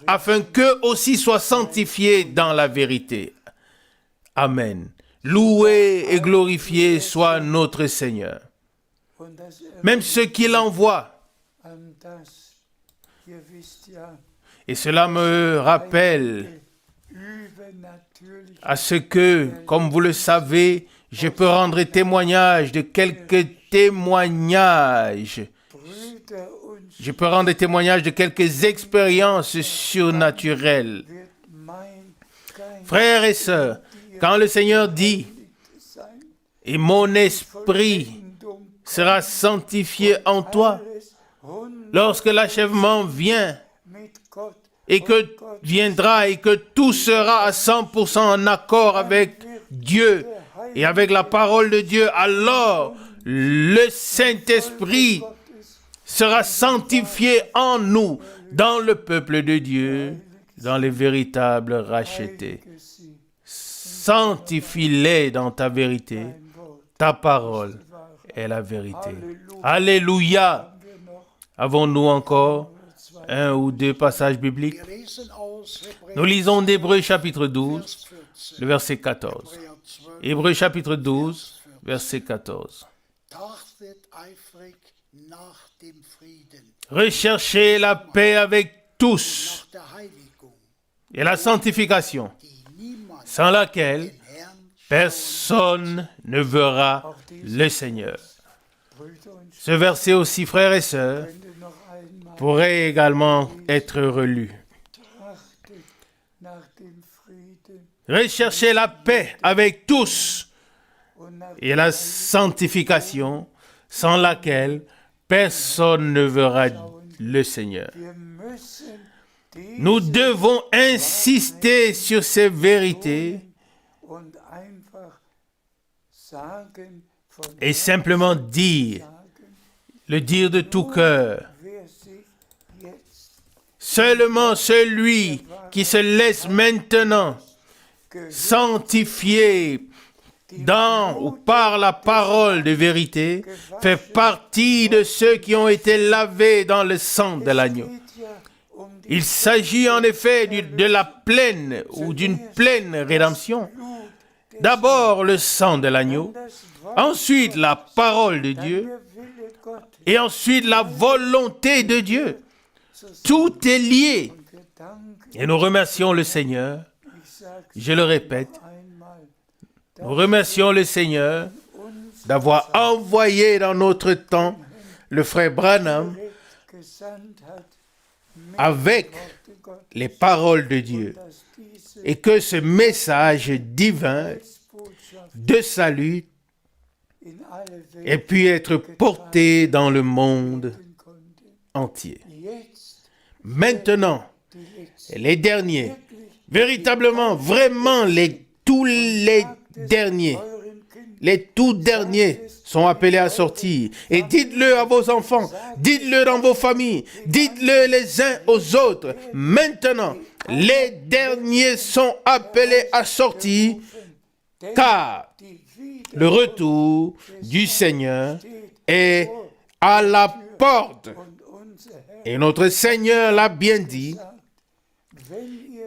afin qu'eux aussi soient sanctifiés dans la vérité. Amen. Loué et glorifié soit notre Seigneur. Même ceux qui l'envoient. Et cela me rappelle à ce que, comme vous le savez, je peux rendre témoignage de quelques témoignages. Je peux rendre témoignage de quelques expériences surnaturelles. Frères et sœurs, quand le Seigneur dit « Et mon esprit sera sanctifié en toi », lorsque l'achèvement vient et que viendra et que tout sera à 100% en accord avec Dieu et avec la parole de Dieu, alors le Saint-Esprit sera sanctifié en nous, dans le peuple de Dieu, dans les véritables rachetés. Sanctifie-les dans ta vérité, ta parole est la vérité. Alléluia! Avons-nous encore un ou deux passages bibliques? Nous lisons d'Hébreux chapitre 12, le verset 14. Hébreux chapitre 12, verset 14. Recherchez la paix avec tous et la sanctification, sans laquelle personne ne verra le Seigneur. Ce verset aussi, frères et sœurs, pourrait également être relu. Recherchez la paix avec tous et la sanctification, sans laquelle personne ne verra le Seigneur. Nous devons insister sur ces vérités et simplement le dire de tout cœur. Seulement celui qui se laisse maintenant sanctifier dans ou par la parole de vérité fait partie de ceux qui ont été lavés dans le sang de l'agneau. Il s'agit en effet de la pleine ou d'une pleine rédemption. D'abord le sang de l'agneau, ensuite la parole de Dieu et ensuite la volonté de Dieu. Tout est lié. Et nous remercions le Seigneur, je le répète, nous remercions le Seigneur d'avoir envoyé dans notre temps le frère Branham avec les paroles de Dieu et que ce message divin de salut ait pu être porté dans le monde entier. Maintenant, les derniers, véritablement, vraiment, tous les derniers, les tout derniers sont appelés à sortir. Et dites-le à vos enfants, dites-le dans vos familles, dites-le les uns aux autres. Maintenant, les derniers sont appelés à sortir, car le retour du Seigneur est à la porte. Et notre Seigneur l'a bien dit,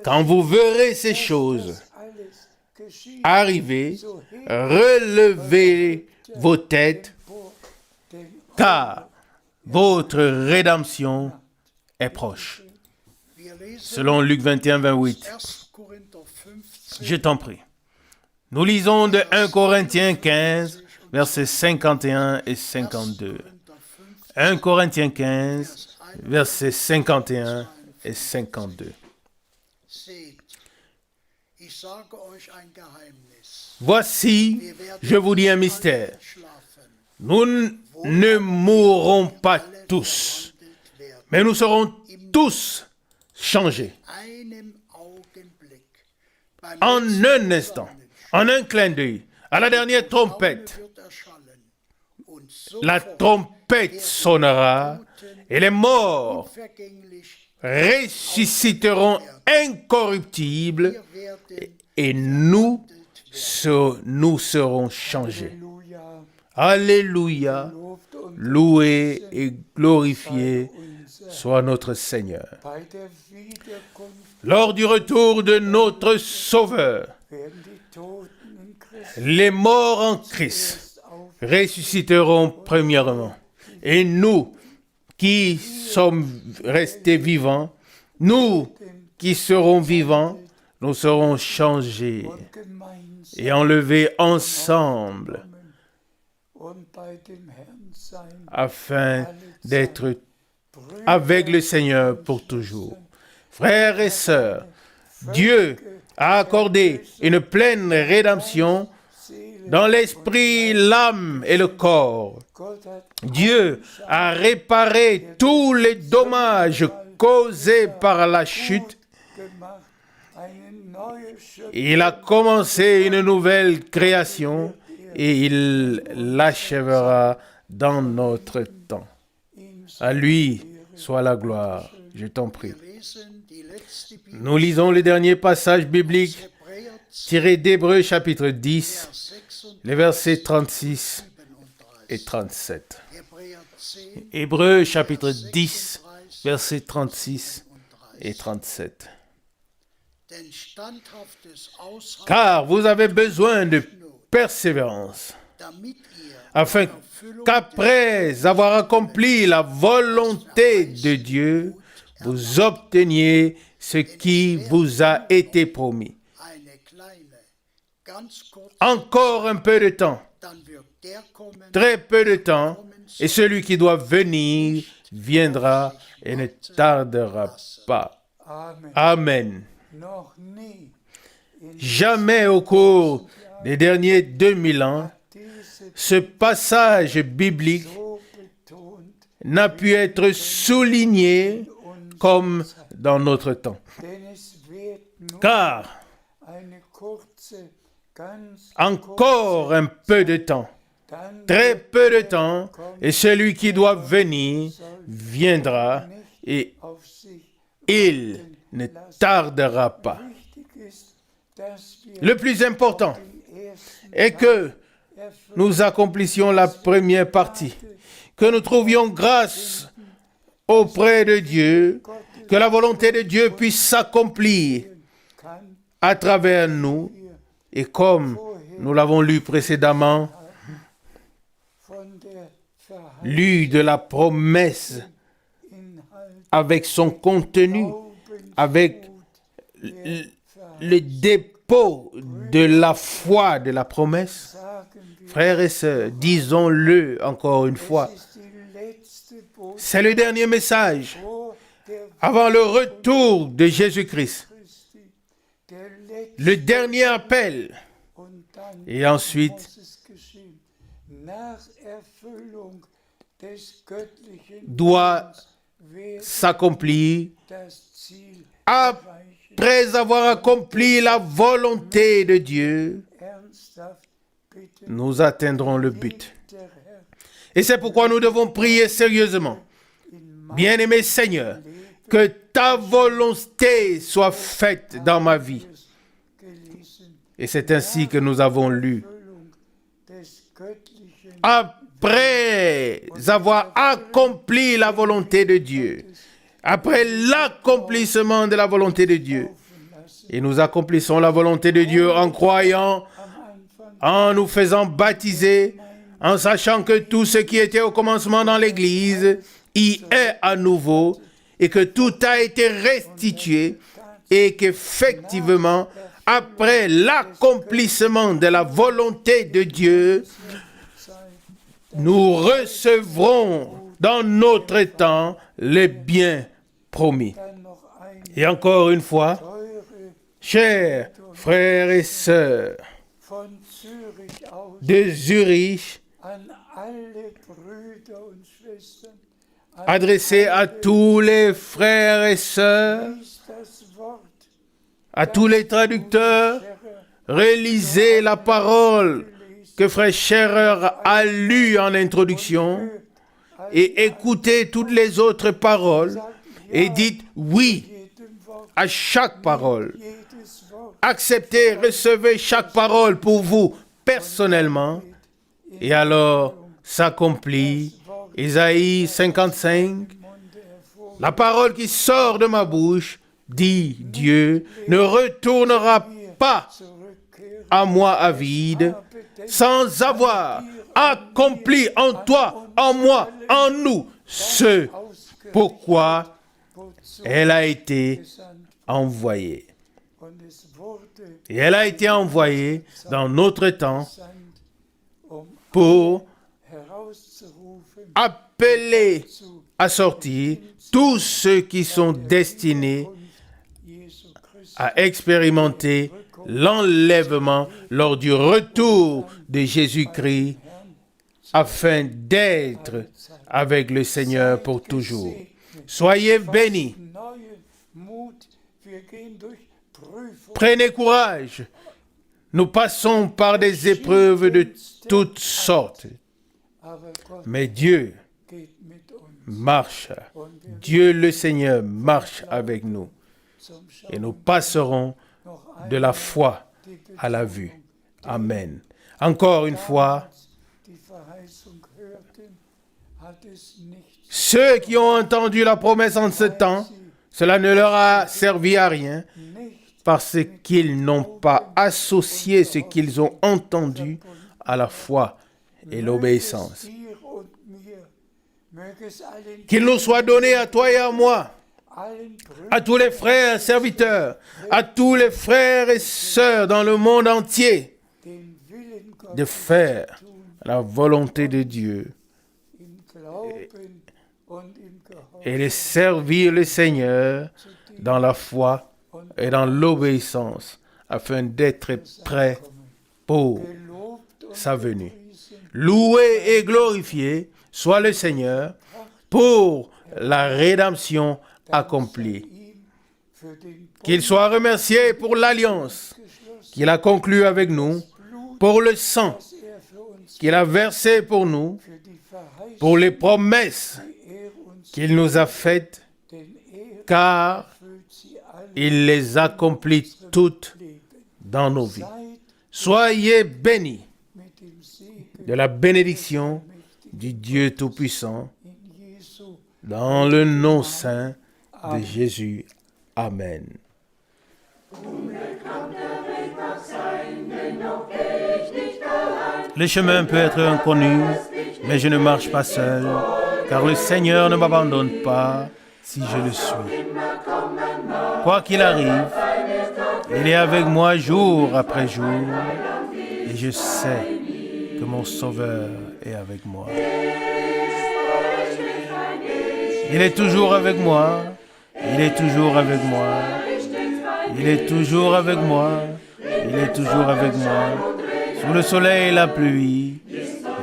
quand vous verrez ces choses arriver, relevez vos têtes, car votre rédemption est proche. Selon Luc 21, 28. Je t'en prie. Nous lisons de 1 Corinthiens 15, versets 51 et 52. 1 Corinthiens 15, versets 51 et 52. Voici, je vous dis un mystère. Nous ne mourrons pas tous, mais nous serons tous changés. En un instant, en un clin d'œil, à la dernière trompette, la trompette sonnera et les morts ressusciteront incorruptibles et nous serons changés. Alléluia, loué et glorifié soit notre Seigneur. Lors du retour de notre Sauveur, les morts en Christ ressusciteront premièrement. Et nous qui sommes restés vivants, nous qui serons vivants, nous serons changés et enlevés ensemble afin d'être avec le Seigneur pour toujours. Frères et sœurs, Dieu a accordé une pleine rédemption dans l'esprit, l'âme et le corps. Dieu a réparé tous les dommages causés par la chute. Il a commencé une nouvelle création et il l'achèvera dans notre temps. À lui soit la gloire, je t'en prie. Nous lisons le dernier passage biblique tiré d'Hébreux chapitre 10, les versets 36 et 37. Hébreux chapitre 10, versets 36 et 37. Car vous avez besoin de persévérance, afin qu'après avoir accompli la volonté de Dieu, vous obteniez ce qui vous a été promis. Encore un peu de temps, très peu de temps, et celui qui doit venir viendra et ne tardera pas. Amen. Jamais au cours des derniers 2000 ans, ce passage biblique n'a pu être souligné comme dans notre temps. Car encore un peu de temps, très peu de temps, et celui qui doit venir viendra et il ne tardera pas. Le plus important est que nous accomplissions la première partie, que nous trouvions grâce auprès de Dieu, que la volonté de Dieu puisse s'accomplir à travers nous, et comme nous l'avons lu précédemment, lu de la promesse avec son contenu, avec le dépôt de la foi de la promesse. Frères et sœurs, disons-le encore une fois, C'est le dernier message avant le retour de Jésus-Christ. Le dernier appel. Et ensuite, doit s'accomplir après avoir accompli la volonté de Dieu. Nous atteindrons le but. Et c'est pourquoi nous devons prier sérieusement. Bien-aimé Seigneur, que ta volonté soit faite dans ma vie. Et c'est ainsi que nous avons lu. Après avoir accompli la volonté de Dieu, après l'accomplissement de la volonté de Dieu, et nous accomplissons la volonté de Dieu en croyant, en nous faisant baptiser, en sachant que tout ce qui était au commencement dans l'Église y est à nouveau, et que tout a été restitué, et qu'effectivement, après l'accomplissement de la volonté de Dieu, nous recevrons dans notre temps les biens promis. Et encore une fois, chers frères et sœurs de Zurich, adressés à tous les frères et sœurs, à tous les traducteurs, relisez la parole que Frère Scherer a lue en introduction et écoutez toutes les autres paroles et dites oui à chaque parole. Acceptez, recevez chaque parole pour vous personnellement et alors s'accomplit Ésaïe 55. La parole qui sort de ma bouche, dit Dieu, ne retournera pas à moi avide, sans avoir accompli en toi, en moi, en nous, ce pourquoi elle a été envoyée. Et elle a été envoyée dans notre temps pour appeler à sortir tous ceux qui sont destinés à expérimenter l'enlèvement lors du retour de Jésus-Christ afin d'être avec le Seigneur pour toujours. Soyez bénis. Prenez courage. Nous passons par des épreuves de toutes sortes. Mais Dieu marche. Dieu le Seigneur marche avec nous. Et nous passerons de la foi à la vue. Amen. Encore une fois, ceux qui ont entendu la promesse en ce temps, cela ne leur a servi à rien parce qu'ils n'ont pas associé ce qu'ils ont entendu à la foi et l'obéissance. Qu'il nous soit donné à toi et à moi, à tous les frères serviteurs, à tous les frères et sœurs dans le monde entier, de faire la volonté de Dieu et de servir le Seigneur dans la foi et dans l'obéissance afin d'être prêts pour sa venue. Loué et glorifié soit le Seigneur pour la rédemption accomplie. Qu'il soit remercié pour l'alliance qu'il a conclue avec nous, pour le sang qu'il a versé pour nous, pour les promesses qu'il nous a faites, car il les accomplit toutes dans nos vies. Soyez bénis de la bénédiction du Dieu Tout-Puissant, dans le nom saint de Jésus. Amen. Le chemin peut être inconnu, mais je ne marche pas seul, car le Seigneur ne m'abandonne pas si je le suis. Quoi qu'il arrive, il est avec moi jour après jour, et je sais que mon Sauveur est avec moi. Il est toujours avec moi. Il est toujours avec moi. Il est toujours avec moi. Il est toujours avec moi. Sous le soleil et la pluie,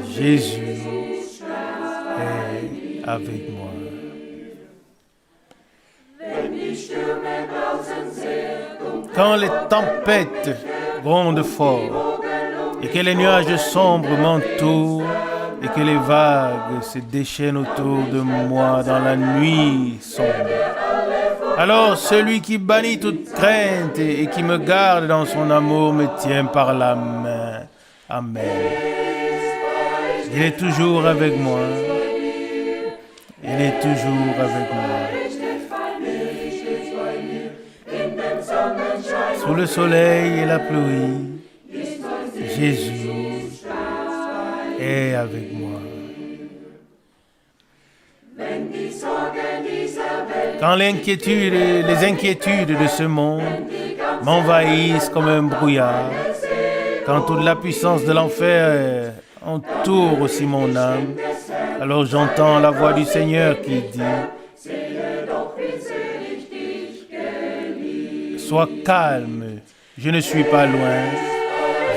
Jésus est avec moi. Quand les tempêtes grondent fort et que les nuages sombres m'entourent et que les vagues se déchaînent autour de moi dans la nuit sombre, alors celui qui bannit toute crainte et qui me garde dans son amour me tient par la main. Amen. Il est toujours avec moi. Il est toujours avec moi. Sous le soleil et la pluie, Jésus est avec moi. Quand les inquiétudes de ce monde m'envahissent comme un brouillard, quand toute la puissance de l'enfer entoure aussi mon âme, alors j'entends la voix du Seigneur qui dit: sois calme, je ne suis pas loin,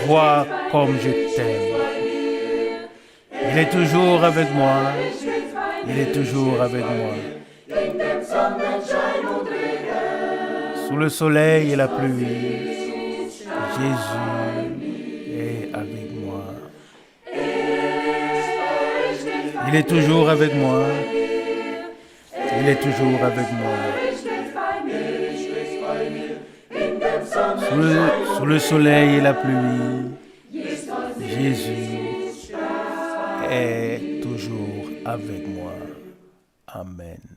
vois comme je t'aime. Il est toujours avec moi, il est toujours avec moi. Sous le soleil et la pluie, Jésus est avec moi. Il est toujours avec moi. Il est toujours avec moi. Sous le soleil et la pluie, Jésus est toujours avec moi. Amen.